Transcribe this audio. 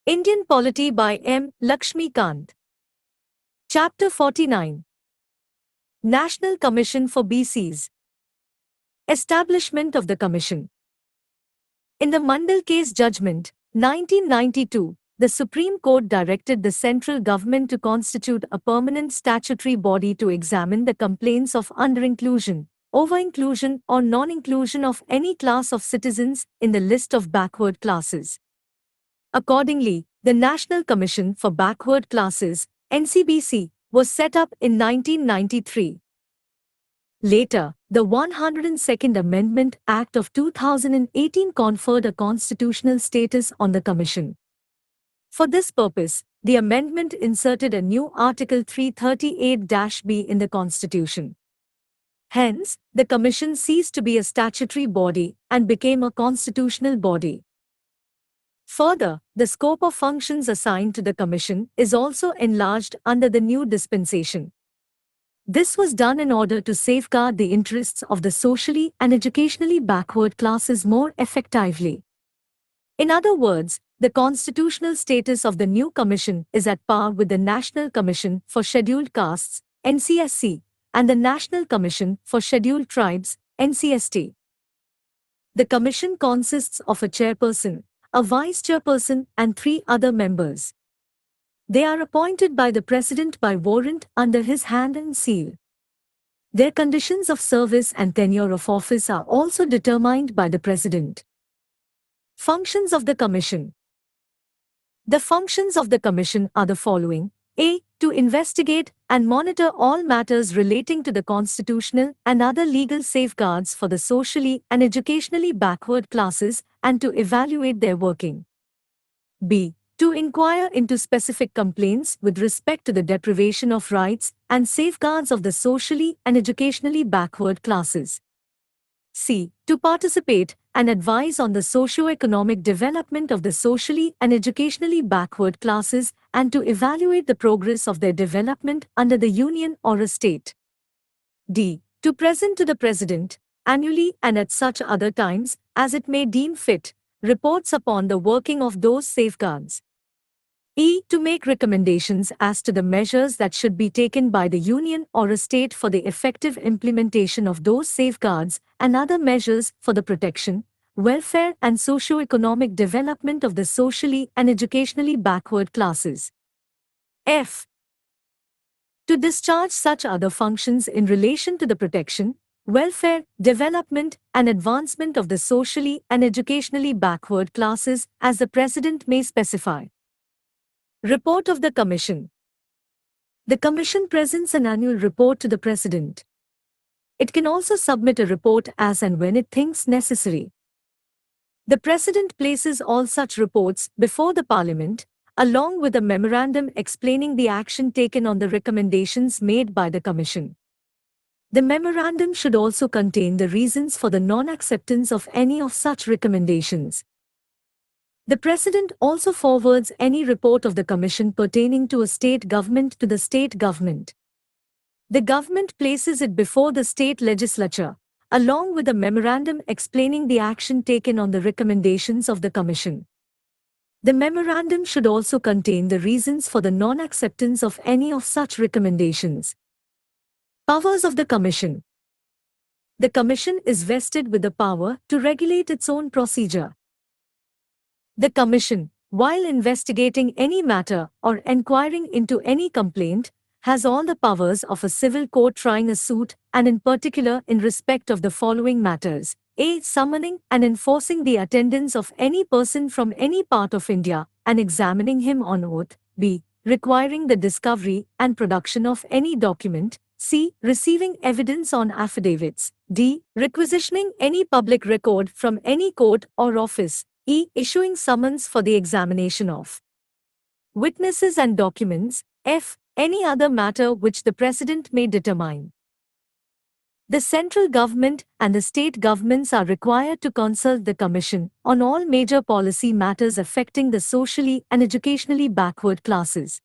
Indian Polity by M. LAXMIKANT. Chapter 49. National Commission for BCs. Establishment of the Commission. In the Mandal case judgment, 1992, the Supreme Court directed the central government to constitute a permanent statutory body to examine the complaints of under-inclusion, over-inclusion or non-inclusion of any class of citizens in the list of backward classes. Accordingly, the National Commission for Backward Classes, NCBC, was set up in 1993. Later, the 102nd Amendment Act of 2018 conferred a constitutional status on the Commission. For this purpose, the amendment inserted a new Article 338-B in the Constitution. Hence, the Commission ceased to be a statutory body and became a constitutional body. Further, the scope of functions assigned to the Commission is also enlarged under the new dispensation. This was done in order to safeguard the interests of the socially and educationally backward classes more effectively. In other words, the constitutional status of the new Commission is at par with the National Commission for Scheduled Castes, NCSC, and the National Commission for Scheduled Tribes, NCST. The Commission consists of a chairperson, a vice-chairperson and 3 other members. They are appointed by the President by warrant under his hand and seal. Their conditions of service and tenure of office are also determined by the President. Functions of the Commission. The functions of the Commission are the following: A. To investigate and monitor all matters relating to the constitutional and other legal safeguards for the socially and educationally backward classes and to evaluate their working. B. To inquire into specific complaints with respect to the deprivation of rights and safeguards of the socially and educationally backward classes. C. To participate and advise on the socio-economic development of the socially and educationally backward classes and to evaluate the progress of their development under the Union or a state. D. To present to the President, annually and at such other times as it may deem fit, reports upon the working of those safeguards. E. To make recommendations as to the measures that should be taken by the Union or a state for the effective implementation of those safeguards and other measures for the protection, welfare and socio-economic development of the socially and educationally backward classes. F. To discharge such other functions in relation to the protection, welfare, development and advancement of the socially and educationally backward classes as the President may specify. Report of the Commission. The Commission presents an annual report to the President. It can also submit a report as and when it thinks necessary. The President places all such reports before the Parliament, along with a memorandum explaining the action taken on the recommendations made by the Commission. The memorandum should also contain the reasons for the non-acceptance of any of such recommendations. The President also forwards any report of the Commission pertaining to a state government to the state government. The government places it before the state legislature, along with a memorandum explaining the action taken on the recommendations of the Commission. The memorandum should also contain the reasons for the non-acceptance of any of such recommendations. Powers of the Commission. The Commission is vested with the power to regulate its own procedure. The Commission, while investigating any matter or enquiring into any complaint, has all the powers of a civil court trying a suit and in particular in respect of the following matters: A. Summoning and enforcing the attendance of any person from any part of India and examining him on oath. B. Requiring the discovery and production of any document. C. Receiving evidence on affidavits. D. Requisitioning any public record from any court or office. E. Issuing summons for the examination of witnesses and documents. F. Any other matter which the President may determine. The central government and the state governments are required to consult the Commission on all major policy matters affecting the socially and educationally backward classes.